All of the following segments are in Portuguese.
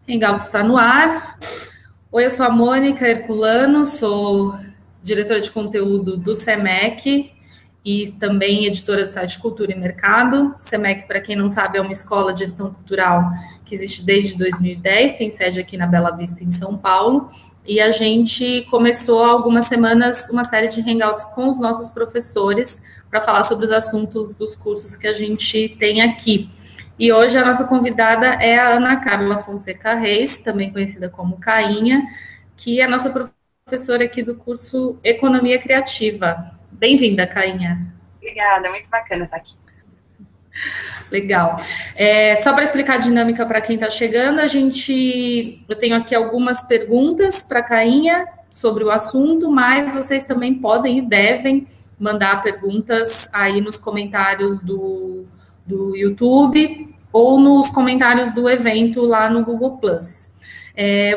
Hangout está no ar. Oi, eu sou a Mônica Herculano, sou diretora de conteúdo do SEMEC e também editora do site Cultura e Mercado. SEMEC, para quem não sabe, é uma escola de gestão cultural que existe desde 2010, tem sede aqui na Bela Vista, em São Paulo. E a gente começou há algumas semanas uma série de hangouts com os nossos professores para falar sobre os assuntos dos cursos que a gente tem aqui. E hoje a nossa convidada é a Ana Carla Fonseca Reis, também conhecida como Cainha, que é a nossa professora aqui do curso Economia Criativa. Bem-vinda, Cainha. Obrigada, muito bacana estar aqui. Legal. Só para explicar a dinâmica para quem está chegando, eu tenho aqui algumas perguntas para a Cainha sobre o assunto, mas vocês também podem e devem mandar perguntas aí nos comentários do YouTube ou nos comentários do evento lá no Google+.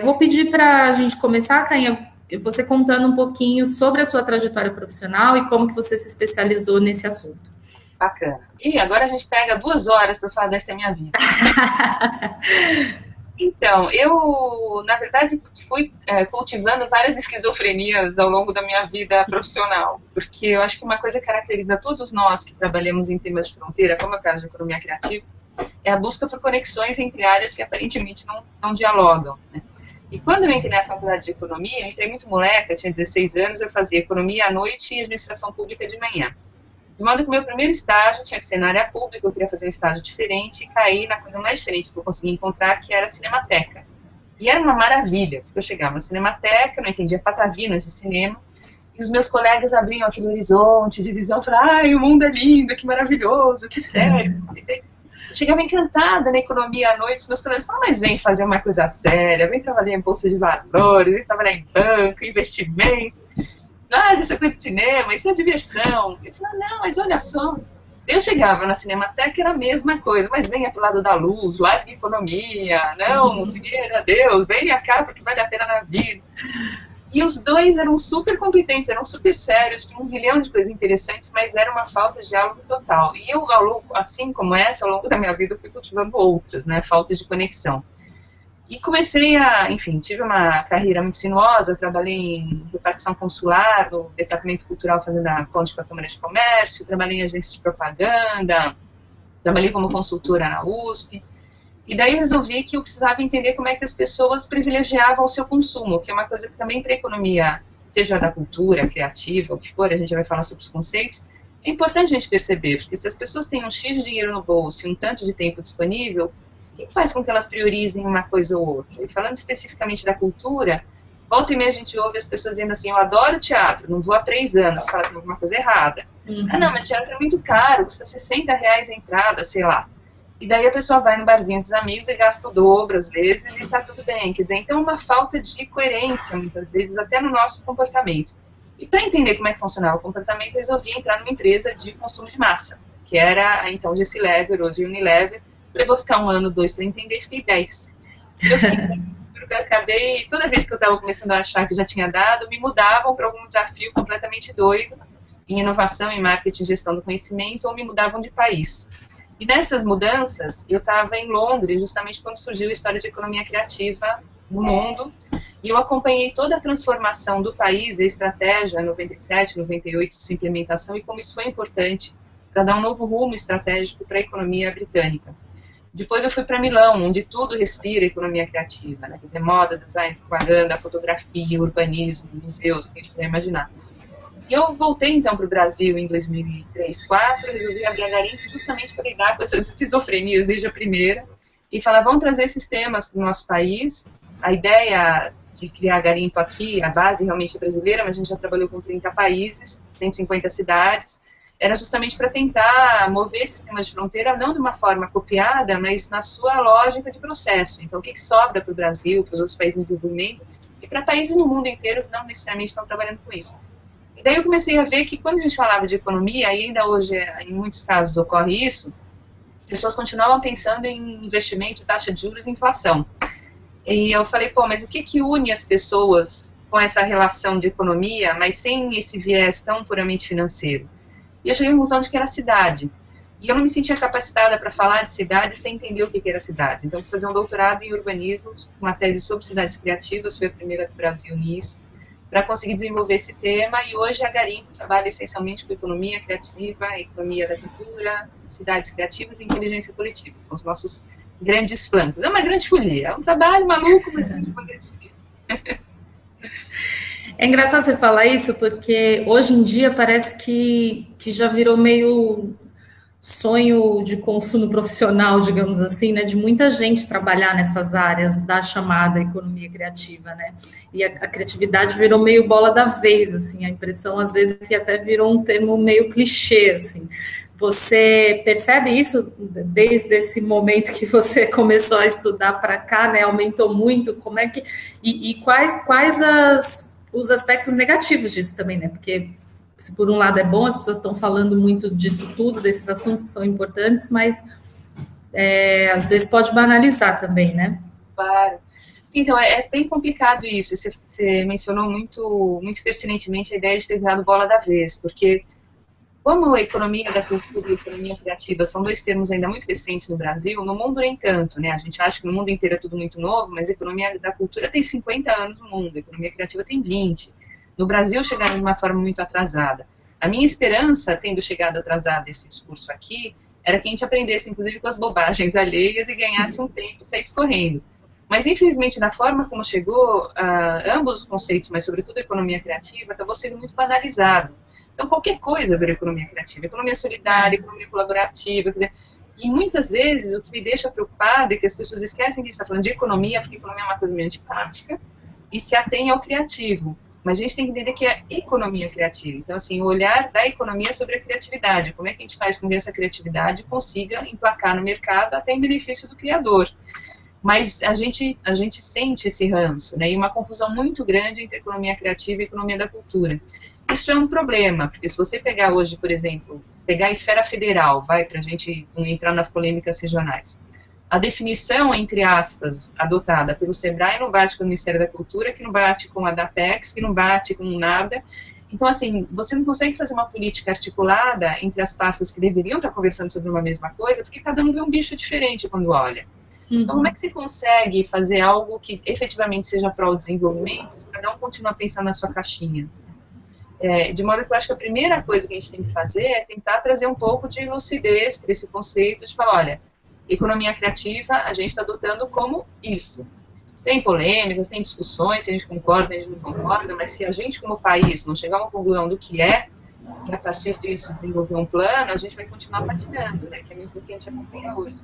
Vou pedir para a gente começar, Cainha, você contando um pouquinho sobre a sua trajetória profissional e como que você se especializou nesse assunto. Bacana. E agora a gente pega 2 horas para falar dessa minha vida. Então, eu, na verdade, fui cultivando várias esquizofrenias ao longo da minha vida profissional, porque eu acho que uma coisa que caracteriza todos nós que trabalhamos em temas de fronteira, como é o caso de economia criativa, é a busca por conexões entre áreas que aparentemente não dialogam, né? E quando eu entrei na faculdade de economia, eu entrei muito moleca, tinha 16 anos, eu fazia economia à noite e administração pública de manhã. De modo que o meu primeiro estágio tinha que ser na área pública, eu queria fazer um estágio diferente e caí na coisa mais diferente que eu consegui encontrar, que era a Cinemateca. E era uma maravilha, porque eu chegava na Cinemateca, não entendia patavinas de cinema, e os meus colegas abriam aquele horizonte de visão, falavam, ai, o mundo é lindo, que maravilhoso, que sério. Eu chegava encantada na economia à noite, os meus colegas falavam, mas vem fazer uma coisa séria, vem trabalhar em bolsa de valores, vem trabalhar em banco, investimento. Essa coisa de cinema, isso é diversão. Eu falei, não, mas olha só. Eu chegava na Cinemateca, era a mesma coisa, mas venha pro lado da luz, lá de economia, não, dinheiro, adeus, venha cá porque vale a pena na vida. E os dois eram super competentes, eram super sérios, tinham um zilhão de coisas interessantes, mas era uma falta de diálogo total. E eu, assim como essa, ao longo da minha vida, eu fui cultivando outras, né, faltas de conexão. E comecei enfim, tive uma carreira muito sinuosa, trabalhei em repartição consular, no departamento cultural fazendo a ponte com a Câmara de Comércio, trabalhei em agência de propaganda, trabalhei como consultora na USP, e daí eu resolvi que eu precisava entender como é que as pessoas privilegiavam o seu consumo, que é uma coisa que também para a economia, seja da cultura, criativa, o que for, a gente vai falar sobre os conceitos, é importante a gente perceber, porque se as pessoas têm um X de dinheiro no bolso e um tanto de tempo disponível, o que faz com que elas priorizem uma coisa ou outra? E falando especificamente da cultura, volta e meia a gente ouve as pessoas dizendo assim, eu adoro teatro, não vou há 3 anos, fala que tem alguma coisa errada. Não, mas teatro é muito caro, custa R$60 a entrada, sei lá. E daí a pessoa vai no barzinho dos amigos e gasta o dobro às vezes e tá tudo bem. Quer dizer, então é uma falta de coerência, muitas vezes, até no nosso comportamento. E para entender como é que funcionava o comportamento, eu resolvi entrar numa empresa de consumo de massa, que era, então, Gessilever, hoje Unilever. Eu vou ficar 1 ano, 2 para entender, fiquei 10. Eu acabei, toda vez que eu estava começando a achar que já tinha dado, me mudavam para algum desafio completamente doido, em inovação, em marketing, gestão do conhecimento, ou me mudavam de país. E nessas mudanças, eu estava em Londres, justamente quando surgiu a história de economia criativa no mundo, e eu acompanhei toda a transformação do país, a estratégia 97, 98, de implementação, e como isso foi importante para dar um novo rumo estratégico para a economia britânica. Depois eu fui para Milão, onde tudo respira economia criativa, né? Quer dizer, moda, design, propaganda, fotografia, urbanismo, museus, o que a gente puder imaginar. E eu voltei então para o Brasil em 2003, 2004, resolvi abrir a Garimpo justamente para lidar com essas esquizofrenias desde a primeira, e falar, vamos trazer esses temas para o nosso país. A ideia de criar a Garimpo aqui, a base realmente é brasileira, mas a gente já trabalhou com 30 países, 150 cidades, era justamente para tentar mover esses temas de fronteira não de uma forma copiada, mas na sua lógica de processo. Então, o que sobra para o Brasil, para os outros países em desenvolvimento, e para países no mundo inteiro que não necessariamente estão trabalhando com isso. E daí eu comecei a ver que quando a gente falava de economia, e ainda hoje em muitos casos ocorre isso, pessoas continuavam pensando em investimento, taxa de juros e inflação. E eu falei, pô, mas o que une as pessoas com essa relação de economia, mas sem esse viés tão puramente financeiro? E eu cheguei à conclusão de que era a cidade. E eu não me sentia capacitada para falar de cidades sem entender o que era cidades. Então, fui fazer um doutorado em urbanismo, uma tese sobre cidades criativas, fui a primeira do Brasil nisso, para conseguir desenvolver esse tema. E hoje a Garimpo trabalha essencialmente com economia criativa, economia da cultura, cidades criativas e inteligência coletiva. São os nossos grandes flancos. É uma grande folia, é um trabalho maluco, mas é uma grande folia. É engraçado você falar isso, porque hoje em dia parece que já virou meio sonho de consumo profissional, digamos assim, né, de muita gente trabalhar nessas áreas da chamada economia criativa, né, e a criatividade virou meio bola da vez, assim, a impressão às vezes que até virou um termo meio clichê, assim. Você percebe isso desde esse momento que você começou a estudar para cá, né, aumentou muito, como é que, e quais os aspectos negativos disso também, né, porque se por um lado é bom, as pessoas estão falando muito disso tudo, desses assuntos que são importantes, mas às vezes pode banalizar também, né? Claro. Então, é bem complicado isso. Você mencionou muito, muito pertinentemente a ideia de ter virado bola da vez, porque como a economia da cultura e a economia criativa são dois termos ainda muito recentes no Brasil, no mundo nem tanto, né? A gente acha que no mundo inteiro é tudo muito novo, mas a economia da cultura tem 50 anos no mundo, a economia criativa tem 20. No Brasil chegaram de uma forma muito atrasada. A minha esperança, tendo chegado atrasado esse discurso aqui, era que a gente aprendesse, inclusive, com as bobagens alheias e ganhasse um tempo, saísse correndo. Mas, infelizmente, da forma como chegou, ambos os conceitos, mas sobretudo a economia criativa, acabou sendo muito banalizado. Então, qualquer coisa vira economia criativa, economia solidária, economia colaborativa, quer dizer, e muitas vezes o que me deixa preocupada é que as pessoas esquecem que a gente está falando de economia, porque economia é uma coisa meio antipática, e se atém ao criativo. Mas a gente tem que entender que é economia criativa. Então, assim, o olhar da economia sobre a criatividade. Como é que a gente faz com que essa criatividade consiga emplacar no mercado até em benefício do criador? Mas a gente sente esse ranço, né? E uma confusão muito grande entre economia criativa e economia da cultura. Isso é um problema, porque se você pegar hoje, por exemplo, pegar a esfera federal, para a gente não entrar nas polêmicas regionais, a definição, entre aspas, adotada pelo SEBRAE não bate com o Ministério da Cultura, que não bate com a DAPEX, que não bate com nada. Então, assim, você não consegue fazer uma política articulada entre as pastas que deveriam estar conversando sobre uma mesma coisa, porque cada um vê um bicho diferente quando olha. Então, como é que você consegue fazer algo que efetivamente seja para o desenvolvimento, se cada um continua pensando na sua caixinha? De modo que eu acho que a primeira coisa que a gente tem que fazer é tentar trazer um pouco de lucidez para esse conceito de falar, olha, economia criativa a gente está adotando como isso. Tem polêmicas, tem discussões, tem gente que concorda, tem gente que não concorda, mas se a gente como país não chegar a uma conclusão do que é, e a partir disso desenvolver um plano, a gente vai continuar patinando, né, que é muito o que a gente acompanha hoje.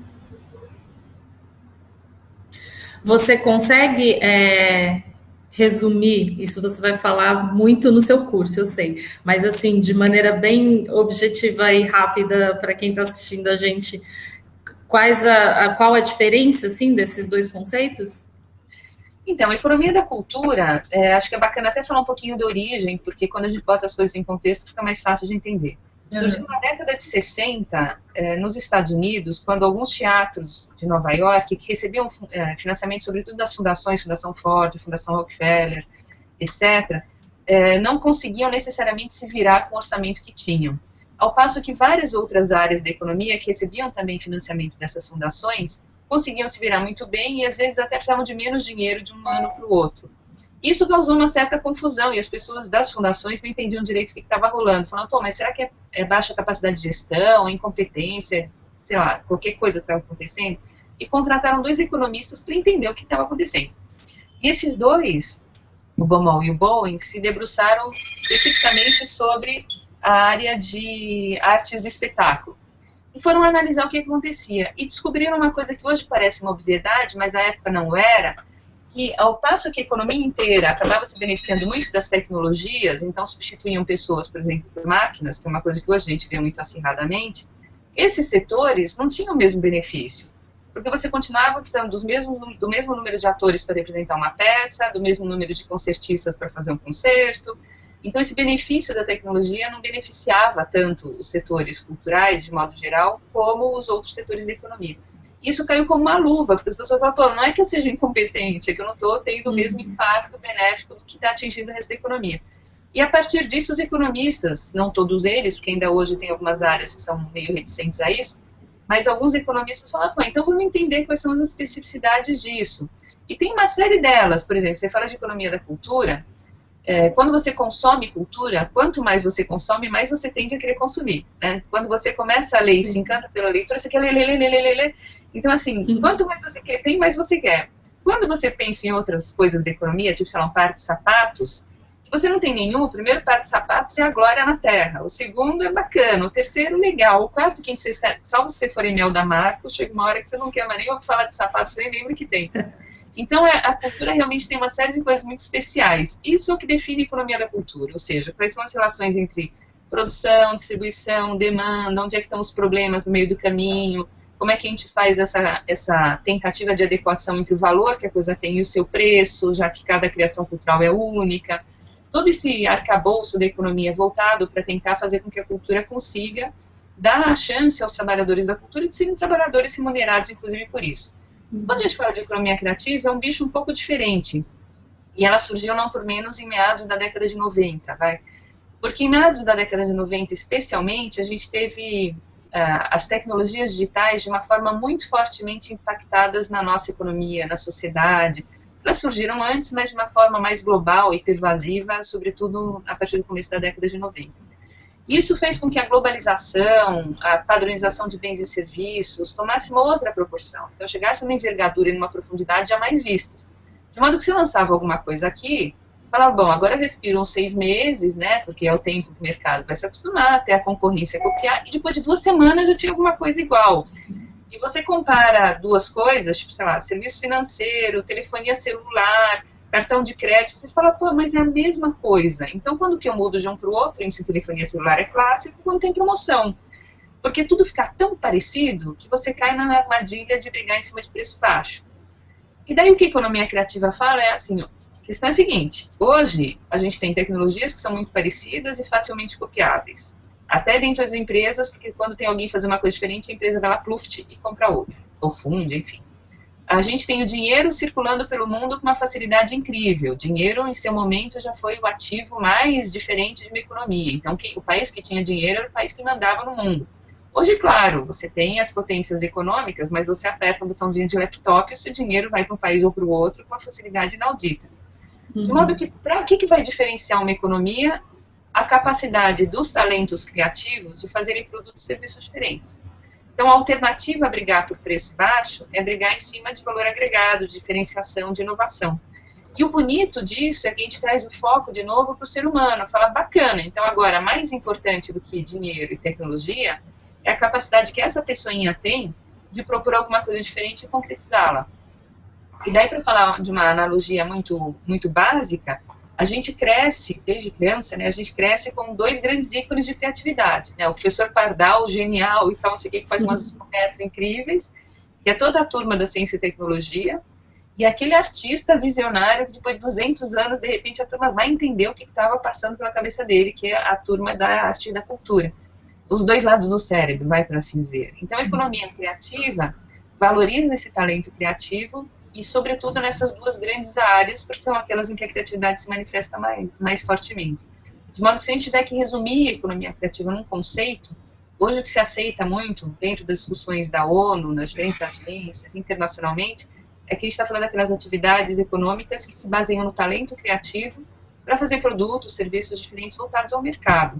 Você consegue resumir, isso você vai falar muito no seu curso, eu sei, mas assim, de maneira bem objetiva e rápida para quem está assistindo a gente, qual a diferença, assim, desses dois conceitos? Então, a economia da cultura, acho que é bacana até falar um pouquinho da origem, porque quando a gente bota as coisas em contexto, fica mais fácil de entender. Surgiu na década de 60, nos Estados Unidos, quando alguns teatros de Nova York, que recebiam financiamento sobretudo das fundações, Fundação Ford, Fundação Rockefeller, etc., não conseguiam necessariamente se virar com o orçamento que tinham. Ao passo que várias outras áreas da economia, que recebiam também financiamento dessas fundações, conseguiam se virar muito bem e às vezes até precisavam de menos dinheiro de um ano para o outro. Isso causou uma certa confusão e as pessoas das fundações não entendiam direito o que estava rolando. Falando, pô, mas será que é baixa capacidade de gestão, incompetência, sei lá, qualquer coisa que estava acontecendo? E contrataram 2 economistas para entender o que estava acontecendo. E esses 2, o Baumol e o Bowen, se debruçaram especificamente sobre a área de artes do espetáculo. E foram analisar o que acontecia. E descobriram uma coisa que hoje parece uma obviedade, mas à época não era, que ao passo que a economia inteira acabava se beneficiando muito das tecnologias, então substituíam pessoas, por exemplo, por máquinas, que é uma coisa que hoje a gente vê muito acirradamente, esses setores não tinham o mesmo benefício, porque você continuava precisando do mesmo número de atores para representar uma peça, do mesmo número de concertistas para fazer um concerto. Então esse benefício da tecnologia não beneficiava tanto os setores culturais, de modo geral, como os outros setores da economia. Isso caiu como uma luva, porque as pessoas falam, pô, não é que eu seja incompetente, é que eu não estou tendo o mesmo impacto benéfico do que está atingindo o resto da economia. E a partir disso, os economistas, não todos eles, porque ainda hoje tem algumas áreas que são meio reticentes a isso, mas alguns economistas falam, então vamos entender quais são as especificidades disso. E tem uma série delas, por exemplo, você fala de economia da cultura, quando você consome cultura, quanto mais você consome, mais você tende a querer consumir, né? Quando você começa a ler e se encanta pela leitura, você quer ler. Então, assim, quanto mais você quer, tem, mais você quer. Quando você pensa em outras coisas da economia, tipo, sei lá, um par de sapatos, se você não tem nenhum, o primeiro par de sapatos é a glória na terra, o segundo é bacana, o terceiro legal, o quarto, quinto, sexto, só você for em mel da marca, chega uma hora que você não quer mais nem falar de sapatos, nem lembra que tem. Então, a cultura realmente tem uma série de coisas muito especiais. Isso é o que define a economia da cultura, ou seja, quais são as relações entre produção, distribuição, demanda, onde é que estão os problemas no meio do caminho, como é que a gente faz essa tentativa de adequação entre o valor que a coisa tem e o seu preço, já que cada criação cultural é única. Todo esse arcabouço da economia voltado para tentar fazer com que a cultura consiga dar a chance aos trabalhadores da cultura de serem trabalhadores remunerados, inclusive por isso. Quando a gente fala de economia criativa, é um bicho um pouco diferente. E ela surgiu não por menos em meados da década de 90, vai? Porque em meados da década de 90, especialmente, a gente teve as tecnologias digitais de uma forma muito fortemente impactadas na nossa economia, na sociedade. Elas surgiram antes, mas de uma forma mais global e pervasiva, sobretudo a partir do começo da década de 90. Isso fez com que a globalização, a padronização de bens e serviços tomasse uma outra proporção. Então, chegasse numa envergadura e numa profundidade jamais vistas. De modo que se lançava alguma coisa aqui, falava, bom, agora eu respiro uns 6 meses, né, porque é o tempo que o mercado vai se acostumar, até a concorrência copiar, e depois de 2 semanas já tinha alguma coisa igual. E você compara duas coisas, tipo, sei lá, serviço financeiro, telefonia celular, cartão de crédito, você fala, pô, mas é a mesma coisa. Então, quando que eu mudo de um para o outro, em telefonia celular é clássico, quando tem promoção. Porque tudo fica tão parecido que você cai na armadilha de brigar em cima de preço baixo. E daí o que a economia criativa fala é assim, a questão é a seguinte, hoje a gente tem tecnologias que são muito parecidas e facilmente copiáveis. Até dentro das empresas, porque quando tem alguém fazer uma coisa diferente, a empresa vai lá, pluft, e compra outra. Ou funde, enfim. A gente tem o dinheiro circulando pelo mundo com uma facilidade incrível. Dinheiro, em seu momento, já foi o ativo mais diferente de uma economia. Então, o país que tinha dinheiro era o país que mandava no mundo. Hoje, claro, você tem as potências econômicas, mas você aperta um botãozinho de laptop e o seu dinheiro vai para um país ou para o outro com uma facilidade inaudita. De modo que, para o que vai diferenciar uma economia? A capacidade dos talentos criativos de fazerem produtos e serviços diferentes. Então, a alternativa a brigar por preço baixo é brigar em cima de valor agregado, de diferenciação, de inovação. E o bonito disso é que a gente traz o foco de novo para o ser humano, fala bacana. Então, agora, mais importante do que dinheiro e tecnologia é a capacidade que essa pessoinha tem de propor alguma coisa diferente e concretizá-la. E daí, para falar de uma analogia muito, muito básica, a gente cresce, desde criança, né, a gente cresce com 2 grandes ícones de criatividade, né, o professor Pardal, genial e tal, não sei o que faz umas descobertas incríveis, que é toda a turma da ciência e tecnologia, e aquele artista visionário que depois de 200 anos, de repente, a turma vai entender o que estava passando pela cabeça dele, que é a turma da arte e da cultura. Os 2 lados do cérebro, vai para assim dizer. Então, a economia criativa valoriza esse talento criativo e, sobretudo, nessas 2 grandes áreas, porque são aquelas em que a criatividade se manifesta mais fortemente. De modo que, se a gente tiver que resumir a economia criativa num conceito, hoje o que se aceita muito, dentro das discussões da ONU, nas diferentes agências, internacionalmente, é que a gente está falando daquelas atividades econômicas que se baseiam no talento criativo para fazer produtos, serviços diferentes voltados ao mercado.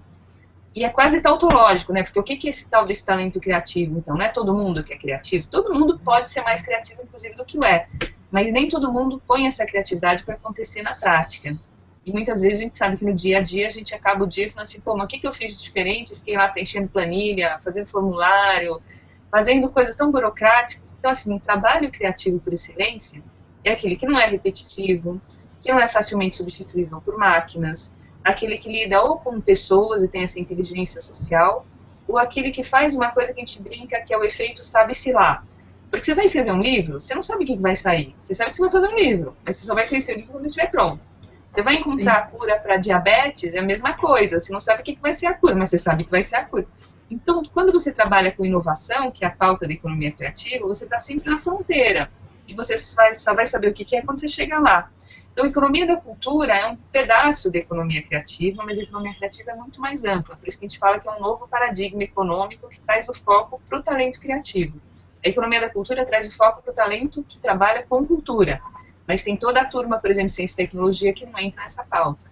E é quase tautológico, né? Porque o que é esse tal desse talento criativo? Então, não é todo mundo que é criativo. Todo mundo pode ser mais criativo, inclusive, do que o é. Mas nem todo mundo põe essa criatividade para acontecer na prática. E muitas vezes a gente sabe que no dia a dia a gente acaba o dia falando assim, pô, mas o que eu fiz de diferente? Fiquei lá preenchendo planilha, fazendo formulário, fazendo coisas tão burocráticas. Então, assim, um trabalho criativo por excelência é aquele que não é repetitivo, que não é facilmente substituível por máquinas, aquele que lida ou com pessoas e tem essa inteligência social, ou aquele que faz uma coisa que a gente brinca que é o efeito sabe-se lá. Porque você vai escrever um livro, você não sabe o que vai sair. Você sabe que você vai fazer um livro, mas você só vai conhecer o livro quando estiver pronto. Você vai encontrar a cura para diabetes, é a mesma coisa. Você não sabe o que vai ser a cura, mas você sabe que vai ser a cura. Então, quando você trabalha com inovação, que é a pauta da economia criativa, você está sempre na fronteira. E você só vai saber o que é quando você chega lá. Então, a economia da cultura é um pedaço da economia criativa, mas a economia criativa é muito mais ampla, por isso que a gente fala que é um novo paradigma econômico que traz o foco para o talento criativo. A economia da cultura traz o foco para o talento que trabalha com cultura, mas tem toda a turma, por exemplo, de ciência e tecnologia, que não entra nessa pauta.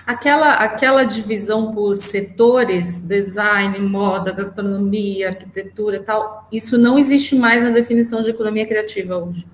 Aquela divisão por setores, design, moda, gastronomia, arquitetura e tal, isso não existe mais na definição de economia criativa hoje.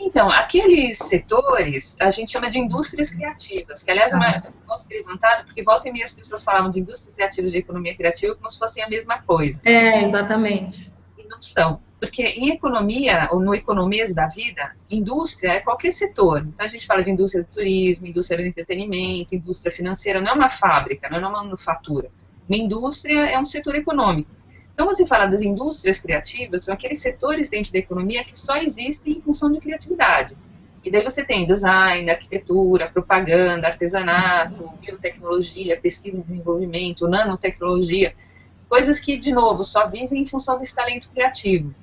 Então, aqueles setores a gente chama de indústrias criativas, que aliás é um posso ter levantado, porque volta e meia as pessoas falavam de indústria criativa e de economia criativa como se fossem a mesma coisa. Exatamente. E não são. Porque em economia, ou no economias da vida, indústria é qualquer setor. Então a gente fala de indústria do turismo, indústria do entretenimento, indústria financeira, não é uma fábrica, não é uma manufatura. Uma indústria é um setor econômico. Então, você fala das indústrias criativas, são aqueles setores dentro da economia que só existem em função de criatividade. E daí você tem design, arquitetura, propaganda, artesanato, biotecnologia, pesquisa e desenvolvimento, nanotecnologia, coisas que, de novo, só vivem em função desse talento criativo.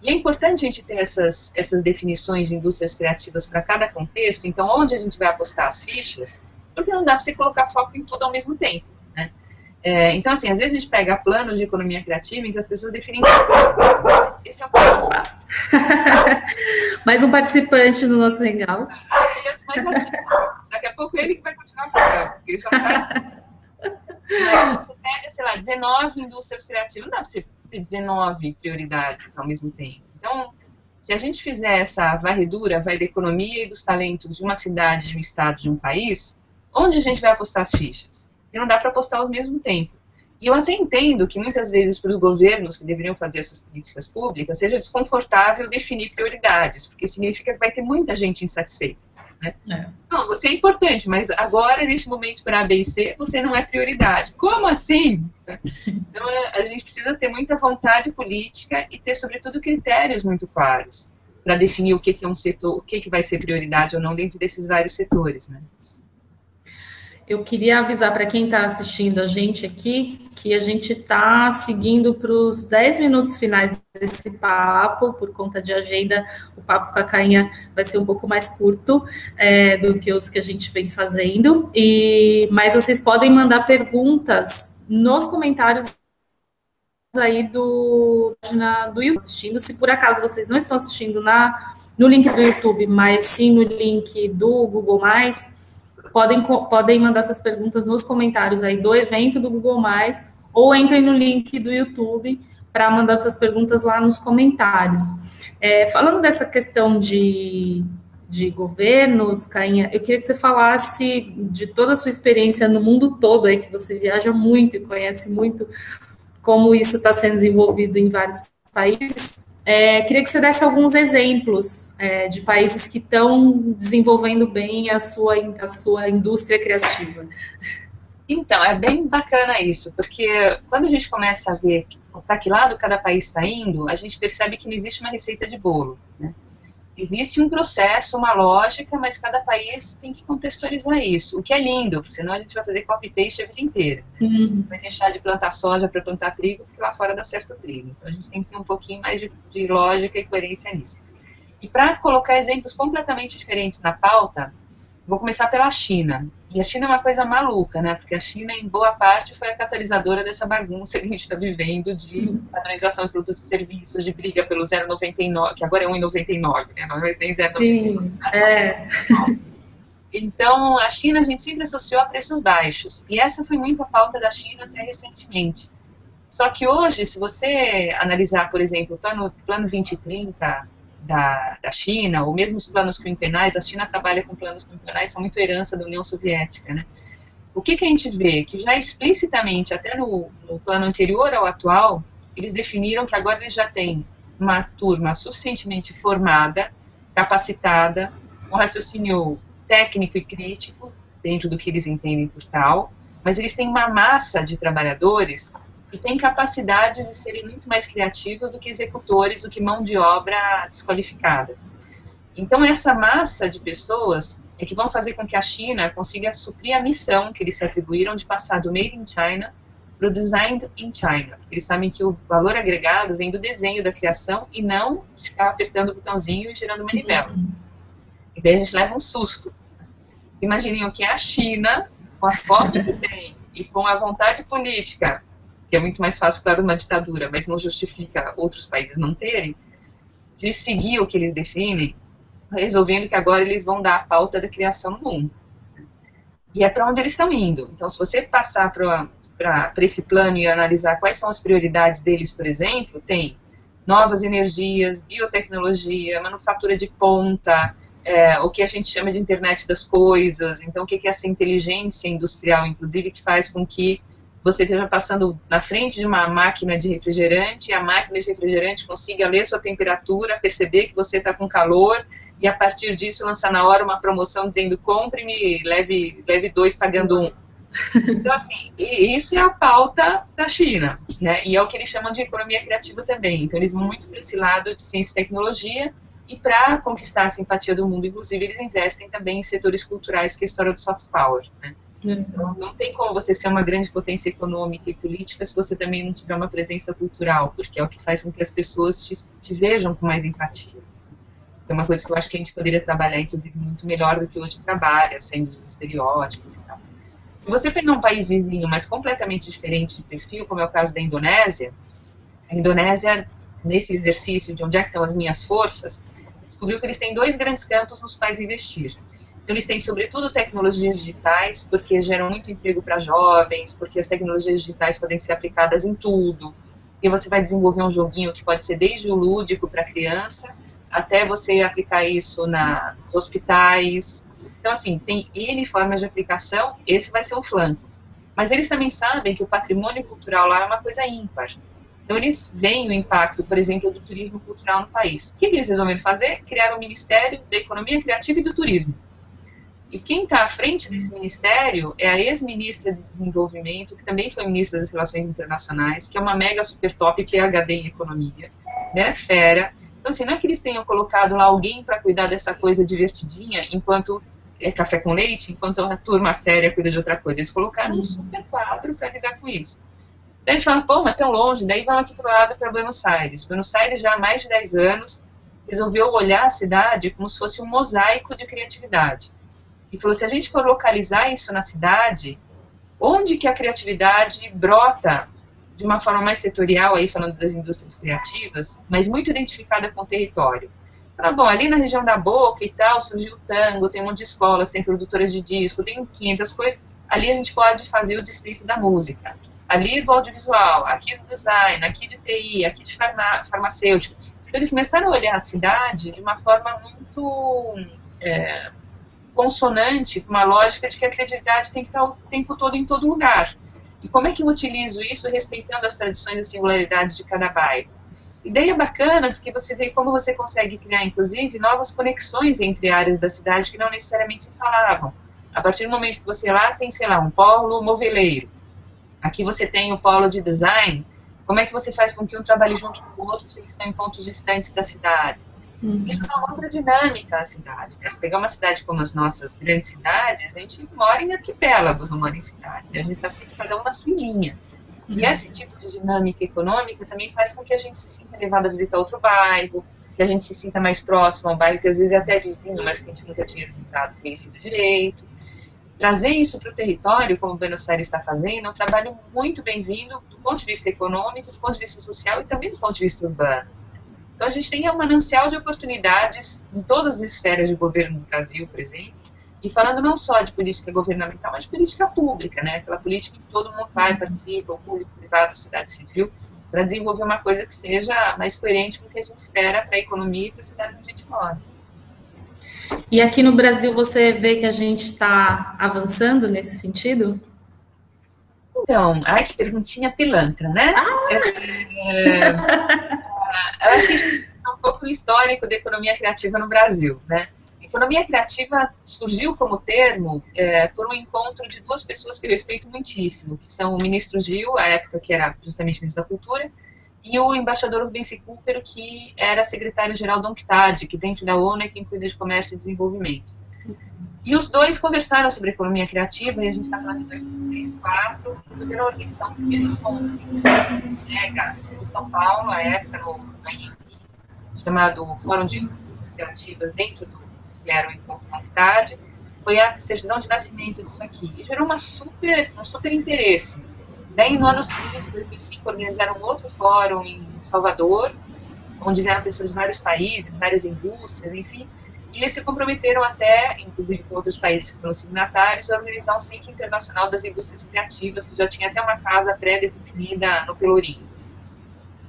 E é importante a gente ter essas definições de indústrias criativas para cada contexto, então onde a gente vai apostar as fichas, porque não dá para você colocar foco em tudo ao mesmo tempo, né? Então, assim, às vezes a gente pega planos de economia criativa em que as pessoas definem... Esse é o plano. Mais um participante no nosso Hangout. Ele é mais ativo. Daqui a pouco ele que vai continuar falando, porque ele já faz... Você pega, sei lá, 19 indústrias criativas, não dá para você ter 19 prioridades ao mesmo tempo. Então, se a gente fizer essa varredura, vai da economia e dos talentos de uma cidade, de um estado, de um país, onde a gente vai apostar as fichas? E não dá para apostar ao mesmo tempo. E eu até entendo que muitas vezes para os governos que deveriam fazer essas políticas públicas seja desconfortável definir prioridades, porque significa que vai ter muita gente insatisfeita. Né? Não, você é importante, mas agora, neste momento, para A, B e C, você não é prioridade. Como assim? Então, a gente precisa ter muita vontade política e ter, sobretudo, critérios muito claros para definir o que é um setor, o que vai ser prioridade ou não dentro desses vários setores, né? Eu queria avisar para quem está assistindo a gente aqui que a gente está seguindo para os 10 minutos finais desse papo, por conta de agenda, o papo com a Cainha vai ser um pouco mais curto do que os que a gente vem fazendo, mas vocês podem mandar perguntas nos comentários aí do YouTube assistindo. Se por acaso vocês não estão assistindo no link do YouTube, mas sim no link do Google+, podem mandar suas perguntas nos comentários aí do evento do Google+, ou entrem no link do YouTube para mandar suas perguntas lá nos comentários. Falando dessa questão de governos, Cainha, eu queria que você falasse de toda a sua experiência no mundo todo, aí que você viaja muito e conhece muito como isso está sendo desenvolvido em vários países. Queria que você desse alguns exemplos de países que estão desenvolvendo bem a sua indústria criativa. Então, é bem bacana isso, porque quando a gente começa a ver para que lado cada país está indo, a gente percebe que não existe uma receita de bolo, né? Existe um processo, uma lógica, mas cada país tem que contextualizar isso, o que é lindo, senão a gente vai fazer copy-paste a vida inteira. Vai deixar de plantar soja para plantar trigo, porque lá fora dá certo o trigo. Então a gente tem que ter um pouquinho mais de lógica e coerência nisso. E para colocar exemplos completamente diferentes na pauta, vou começar pela China. E a China é uma coisa maluca, né? Porque a China, em boa parte, foi a catalisadora dessa bagunça que a gente está vivendo de padronização de produtos e serviços, de briga pelo 0,99, que agora é 1,99, né? Não é nem 0,99. Sim, Então, a China a gente sempre associou a preços baixos. E essa foi muito a pauta da China até recentemente. Só que hoje, se você analisar, por exemplo, o plano 2030 da China, ou mesmo os planos quinquenais, a China trabalha com planos quinquenais, são muito herança da União Soviética, né? O que a gente vê? Que já explicitamente, até no plano anterior ao atual, eles definiram que agora eles já têm uma turma suficientemente formada, capacitada, um raciocínio técnico e crítico, dentro do que eles entendem por tal, mas eles têm uma massa de trabalhadores que têm capacidades de serem muito mais criativos do que executores, do que mão de obra desqualificada. Então, essa massa de pessoas é que vão fazer com que a China consiga suprir a missão que eles se atribuíram de passar do Made in China para o Design in China. Eles sabem que o valor agregado vem do desenho, da criação, e não ficar apertando o botãozinho e girando manivela. daí a gente leva um susto. Imaginem o que é a China, com a fome que tem e com a vontade política, que é muito mais fácil para uma ditadura, mas não justifica outros países não terem, de seguir o que eles definem, resolvendo que agora eles vão dar a pauta da criação no mundo. E é para onde eles estão indo. Então, se você passar para esse plano e analisar quais são as prioridades deles, por exemplo, tem novas energias, biotecnologia, manufatura de ponta, o que a gente chama de internet das coisas. Então, o que é essa inteligência industrial, inclusive, que faz com que você esteja passando na frente de uma máquina de refrigerante, e a máquina de refrigerante consiga ler sua temperatura, perceber que você está com calor, e a partir disso lançar na hora uma promoção dizendo compre-me, leve 2 pagando 1. Então, assim, isso é a pauta da China, né? E é o que eles chamam de economia criativa também. Então, eles vão muito para esse lado de ciência e tecnologia, e para conquistar a simpatia do mundo, inclusive, eles investem também em setores culturais, que é a história do soft power, né? Então, não tem como você ser uma grande potência econômica e política se você também não tiver uma presença cultural, porque é o que faz com que as pessoas te vejam com mais empatia. É uma coisa que eu acho que a gente poderia trabalhar, inclusive, muito melhor do que hoje trabalha, saindo dos estereótipos e tal. Se você pegar um país vizinho, mas completamente diferente de perfil, como é o caso da Indonésia, a Indonésia, nesse exercício de onde é que estão as minhas forças, descobriu que eles têm 2 grandes campos nos quais investir. Então, eles têm, sobretudo, tecnologias digitais, porque geram muito emprego para jovens, porque as tecnologias digitais podem ser aplicadas em tudo. E você vai desenvolver um joguinho que pode ser desde o lúdico para a criança, até você aplicar isso nos hospitais. Então, assim, tem N formas de aplicação, esse vai ser um flanco. Mas eles também sabem que o patrimônio cultural lá é uma coisa ímpar. Então, eles veem o impacto, por exemplo, do turismo cultural no país. O que eles resolveram fazer? Criar um Ministério da Economia Criativa e do Turismo. E quem está à frente desse ministério é a ex-ministra de Desenvolvimento, que também foi ministra das Relações Internacionais, que é uma mega super top PhD em Economia, né, fera. Então, assim, não é que eles tenham colocado lá alguém para cuidar dessa coisa divertidinha, enquanto é café com leite, enquanto a turma séria cuida de outra coisa. Eles colocaram um super quadro para lidar com isso. Daí a gente fala, pô, mas tão longe, daí vamos aqui para o lado para Buenos Aires. Buenos Aires, já há mais de 10 anos, resolveu olhar a cidade como se fosse um mosaico de criatividade. E falou, se a gente for localizar isso na cidade, onde que a criatividade brota de uma forma mais setorial, aí falando das indústrias criativas, mas muito identificada com o território. Fala, bom, ali na região da Boca e tal, surgiu o tango, tem um monte de escolas, tem produtoras de disco, tem 500 coisas, ali a gente pode fazer o distrito da música. Ali do audiovisual, aqui do design, aqui de TI, aqui de farmacêutico. Então, eles começaram a olhar a cidade de uma forma muito consonante com uma lógica de que a criatividade tem que estar o tempo todo em todo lugar. E como é que eu utilizo isso respeitando as tradições e singularidades de cada bairro? Ideia bacana, porque você vê como você consegue criar, inclusive, novas conexões entre áreas da cidade que não necessariamente se falavam. A partir do momento que você lá tem, sei lá, um polo moveleiro, aqui você tem o polo de design, como é que você faz com que um trabalhe junto com o outro se eles estão em pontos distantes da cidade? Isso dá uma outra dinâmica à cidade. Né? Se pegar uma cidade como as nossas grandes cidades, a gente mora em arquipélagos, não mora em cidade. Né? A gente está sempre cada um na sua linha. E esse tipo de dinâmica econômica também faz com que a gente se sinta levado a visitar outro bairro, que a gente se sinta mais próximo ao bairro, que às vezes é até vizinho, mas que a gente nunca tinha visitado, conhecido direito. Trazer isso para o território, como o Buenos Aires está fazendo, é um trabalho muito bem-vindo do ponto de vista econômico, do ponto de vista social e também do ponto de vista urbano. Então, a gente tem um manancial de oportunidades em todas as esferas de governo do Brasil, por exemplo, e falando não só de política governamental, mas de política pública, né? Aquela política em que todo mundo vai, participa, o público, o privado, a sociedade civil, para desenvolver uma coisa que seja mais coerente com o que a gente espera para a economia e para a cidade onde a gente mora. E aqui no Brasil você vê que a gente está avançando nesse sentido? Então, ai, que perguntinha pilantra, né? Eu acho que a gente tem um pouco o histórico da economia criativa no Brasil, né? A economia criativa surgiu como termo por um encontro de 2 pessoas que eu respeito muitíssimo, que são o ministro Gil, à época que era justamente ministro da Cultura, e o embaixador Rubens Recupero, que era secretário-geral da UNCTAD, que dentro da ONU é quem cuida de comércio e desenvolvimento. E os 2 conversaram sobre economia criativa, e a gente está falando de 2004, resolveram organizar um primeiro encontro em São Paulo, à época, no chamado Fórum de Indústrias Criativas, dentro vieram em contato, foi a certidão de nascimento disso aqui. E gerou um super interesse. Daí, no ano seguinte, em 2005, organizaram um outro fórum em Salvador, onde vieram pessoas de vários países, várias indústrias, enfim, e eles se comprometeram até, inclusive com outros países que foram signatários, a organizar um Centro Internacional das Indústrias Criativas, que já tinha até uma casa pré-definida no Pelourinho.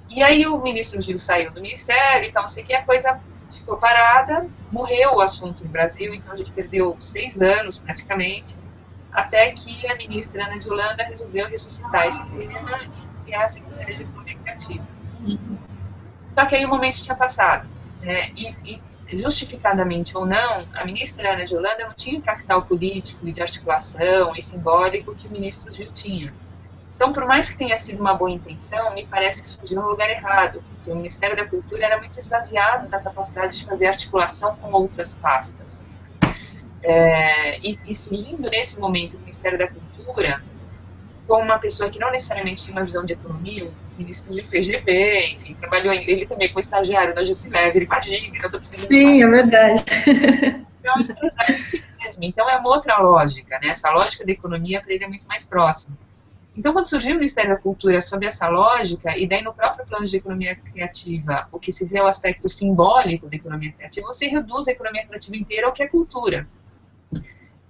E aí o ministro Gil saiu do ministério, então não sei o que, a coisa ficou parada, morreu o assunto no Brasil, então a gente perdeu 6 anos praticamente, até que a ministra Ana de Holanda resolveu ressuscitar esse tema e criar a Secretaria de Economia Criativa. Só que aí o momento tinha passado, né? E justificadamente ou não, a ministra Ana de Holanda não tinha o capital político e de articulação e simbólico que o ministro Gil tinha. Então, por mais que tenha sido uma boa intenção, me parece que surgiu no lugar errado, porque o Ministério da Cultura era muito esvaziado da capacidade de fazer articulação com outras pastas. E surgindo nesse momento o Ministério da Cultura, com uma pessoa que não necessariamente tinha uma visão de economia, o ministro de FGV, enfim, trabalhou ele também como estagiário da Gessilever, imagina, que eu estou precisando. Sim, é verdade. Então, é um empresário de si mesmo. Então, é uma outra lógica, né? Essa lógica da economia para ele é muito mais próxima. Então, quando surgiu o Ministério da Cultura sob essa lógica, e daí no próprio plano de economia criativa, o que se vê é o aspecto simbólico da economia criativa, você reduz a economia criativa inteira ao que é cultura.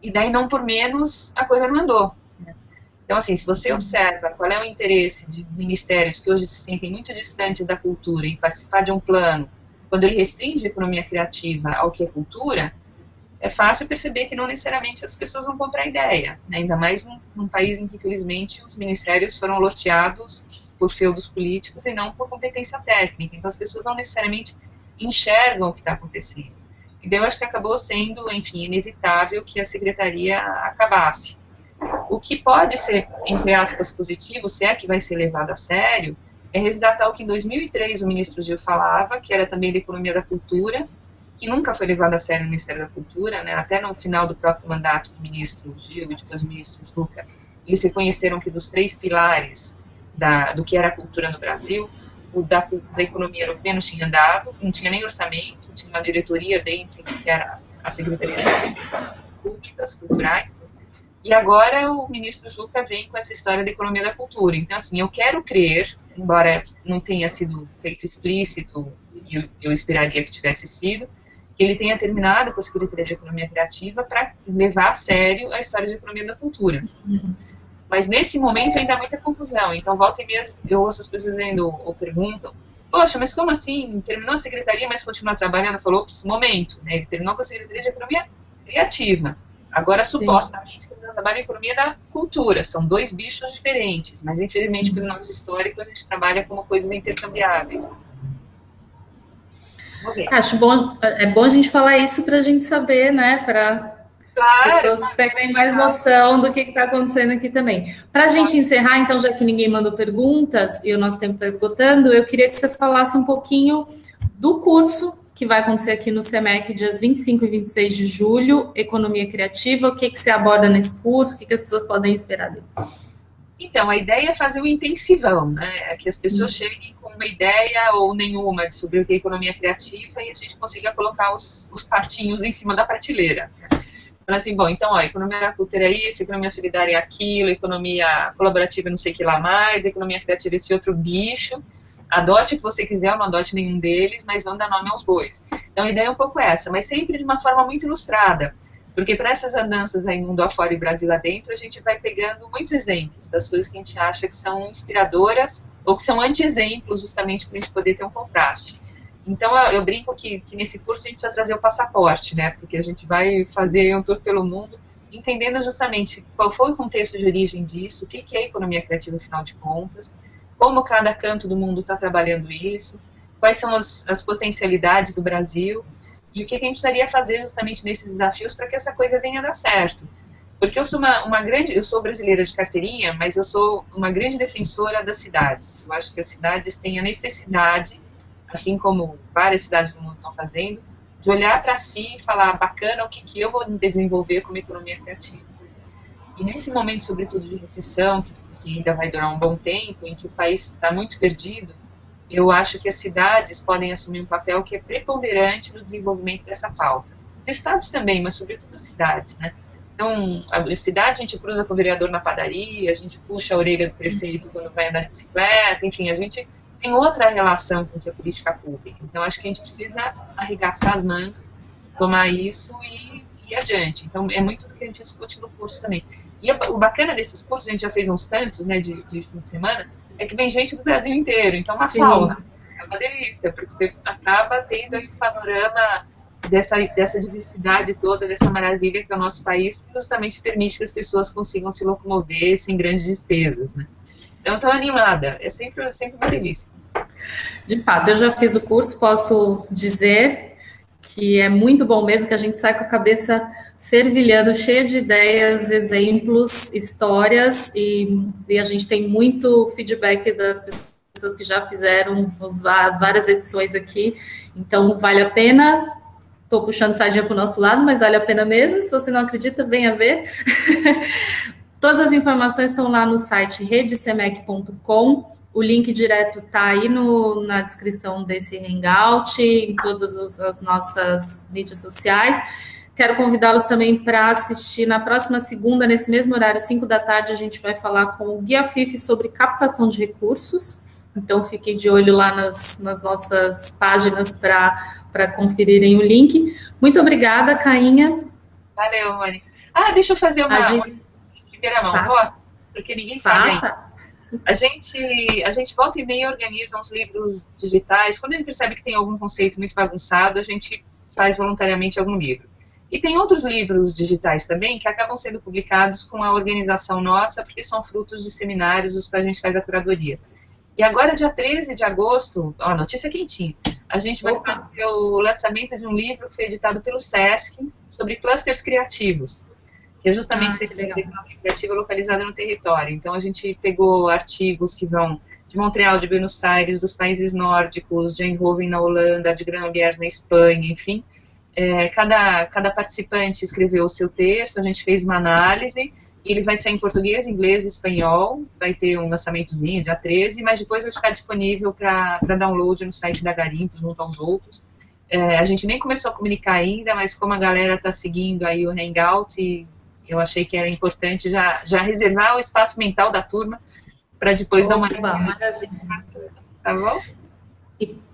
E daí, não por menos, a coisa não andou. Então, assim, se você observa qual é o interesse de ministérios que hoje se sentem muito distantes da cultura em participar de um plano, quando ele restringe a economia criativa ao que é cultura, é fácil perceber que não necessariamente as pessoas vão comprar a ideia, né? Ainda mais num país em que, infelizmente, os ministérios foram loteados por feudos políticos e não por competência técnica. Então, as pessoas não necessariamente enxergam o que está acontecendo. E daí eu acho que acabou sendo, enfim, inevitável que a secretaria acabasse. O que pode ser, entre aspas, positivo, se é que vai ser levado a sério, é resgatar o que em 2003 o ministro Gil falava, que era também da economia da cultura, que nunca foi levado a sério no Ministério da Cultura, né? Até no final do próprio mandato do ministro Gil e depois do ministro Juca, eles reconheceram que dos 3 pilares do que era a cultura no Brasil, o da economia era o que menos tinha andado, não tinha nem orçamento, tinha uma diretoria dentro do que era a Secretaria de Públicas, Culturais, e agora o ministro Juca vem com essa história da economia da cultura. Então, assim, eu quero crer, embora não tenha sido feito explícito, e eu esperaria que tivesse sido, que ele tenha terminado com a Secretaria de Economia Criativa para levar a sério a história de economia da cultura. Mas nesse momento ainda há muita confusão. Então, volta e meia, eu ouço as pessoas dizendo ou perguntam, poxa, mas como assim? Terminou a secretaria, mas continua trabalhando? Falou, ops, momento, né? Ele terminou com a Secretaria de Economia Criativa. Agora, sim, supostamente, ele trabalha em economia da cultura. São 2 bichos diferentes, mas infelizmente, pelo nosso histórico, a gente trabalha como coisas intercambiáveis. Acho bom, é bom a gente falar isso para a gente saber, né? Para as pessoas terem mais noção do que está acontecendo aqui também. Para a gente encerrar, então, já que ninguém mandou perguntas e o nosso tempo está esgotando, eu queria que você falasse um pouquinho do curso que vai acontecer aqui no SEMEC, dias 25 e 26 de julho, Economia Criativa. O que você aborda nesse curso? O que as pessoas podem esperar dele? Então, a ideia é fazer um intensivão, né? É que as pessoas cheguem com uma ideia ou nenhuma sobre o que é economia criativa e a gente consiga colocar os patinhos em cima da prateleira. Então, assim, bom, então, ó, economia da cultura é isso, economia solidária é aquilo, economia colaborativa não sei o que lá mais, economia criativa é esse outro bicho. Adote o que você quiser ou não adote nenhum deles, mas vão dar nome aos bois. Então, a ideia é um pouco essa, mas sempre de uma forma muito ilustrada. Porque para essas andanças aí mundo afora e Brasil adentro, a gente vai pegando muitos exemplos das coisas que a gente acha que são inspiradoras ou que são anti-exemplos, justamente para a gente poder ter um contraste. Então, eu brinco que nesse curso a gente precisa trazer o passaporte, né? Porque a gente vai fazer um tour pelo mundo, entendendo justamente qual foi o contexto de origem disso, o que é economia criativa, afinal de contas, como cada canto do mundo está trabalhando isso, quais são as potencialidades do Brasil, e o que a gente precisaria fazer justamente nesses desafios para que essa coisa venha a dar certo. Porque eu sou eu sou brasileira de carteirinha, mas eu sou uma grande defensora das cidades. Eu acho que as cidades têm a necessidade, assim como várias cidades do mundo estão fazendo, de olhar para si e falar, bacana, o que eu vou desenvolver como economia criativa. E nesse momento, sobretudo de recessão, que ainda vai durar um bom tempo, em que o país está muito perdido, eu acho que as cidades podem assumir um papel que é preponderante no desenvolvimento dessa pauta. estados também, mas sobretudo as cidades, né? Então, a cidade a gente cruza com o vereador na padaria, a gente puxa a orelha do prefeito quando vai andar de bicicleta, enfim, a gente tem outra relação com que a política pública. Então, acho que a gente precisa arregaçar as mangas, tomar isso e ir adiante. Então, é muito do que a gente discute no curso também. E o bacana desses cursos, a gente já fez uns tantos, né, de fim de semana, é que vem gente do Brasil inteiro. Então, uma fauna. É uma delícia, porque você acaba tendo aí um panorama dessa diversidade toda, dessa maravilha que é o nosso país, que justamente permite que as pessoas consigam se locomover sem grandes despesas, né? Então, estou animada. É sempre uma delícia. De fato, eu já fiz o curso, posso dizer que é muito bom mesmo, que a gente sai com a cabeça fervilhando, cheia de ideias, exemplos, histórias, e a gente tem muito feedback das pessoas que já fizeram as várias edições aqui, então vale a pena. Estou puxando sardinha para o nosso lado, mas vale a pena mesmo. Se você não acredita, venha ver. Todas as informações estão lá no site redesemec.com. O link direto está aí na descrição desse Hangout, em todas as nossas mídias sociais. Quero convidá-los também para assistir na próxima segunda, nesse mesmo horário, 5 da tarde, a gente vai falar com o Guia FIF sobre captação de recursos. Então, fiquem de olho lá nas nossas páginas para conferirem o link. Muito obrigada, Cainha. Valeu, Mani. Deixa eu fazer uma primeira mão. Posso? Porque ninguém sabe ainda. A gente volta e meia organiza uns livros digitais. Quando a gente percebe que tem algum conceito muito bagunçado, a gente faz voluntariamente algum livro. E tem outros livros digitais também que acabam sendo publicados com a organização nossa, porque são frutos de seminários os quais a gente faz a curadoria. E agora, dia 13 de agosto, notícia quentinha, a gente vai fazer o lançamento de um livro que foi editado pelo SESC sobre clusters criativos, que é justamente ser criativa localizada no território. Então, a gente pegou artigos que vão de Montreal, de Buenos Aires, dos países nórdicos, de Eindhoven na Holanda, de Granollers na Espanha, enfim. Cada participante escreveu o seu texto, a gente fez uma análise, e ele vai sair em português, inglês e espanhol, vai ter um lançamentozinho, dia 13, mas depois vai ficar disponível para download no site da Garimpo, junto aos outros. A gente nem começou a comunicar ainda, mas como a galera está seguindo aí o Hangout, e eu achei que era importante já reservar o espaço mental da turma para depois dar uma... Maravilha. Tá bom?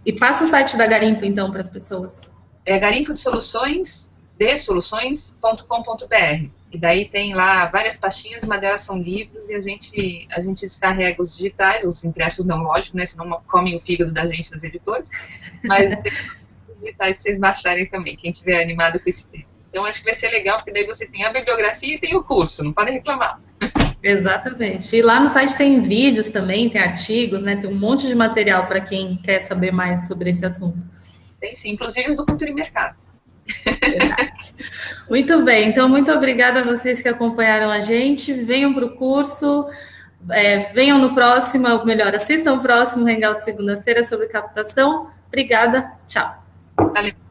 E passa o site da Garimpo, então, para as pessoas. É garimpodesoluções.com.br. E daí tem lá várias pastinhas, uma delas são livros, e a gente descarrega os digitais, os impressos não, lógico, né, senão comem o fígado da gente nas editoras, mas tem os digitais pra vocês baixarem também, quem tiver animado com esse tema. Então, acho que vai ser legal, porque daí vocês têm a bibliografia e tem o curso, não podem reclamar. Exatamente. E lá no site tem vídeos também, tem artigos, né, tem um monte de material para quem quer saber mais sobre esse assunto. Tem sim, inclusive os do Cultura e Mercado. Verdade. Muito bem, então muito obrigada a vocês que acompanharam a gente, venham para o curso, venham no próximo, ou melhor, assistam o próximo Hangout segunda-feira sobre captação. Obrigada, tchau. Valeu.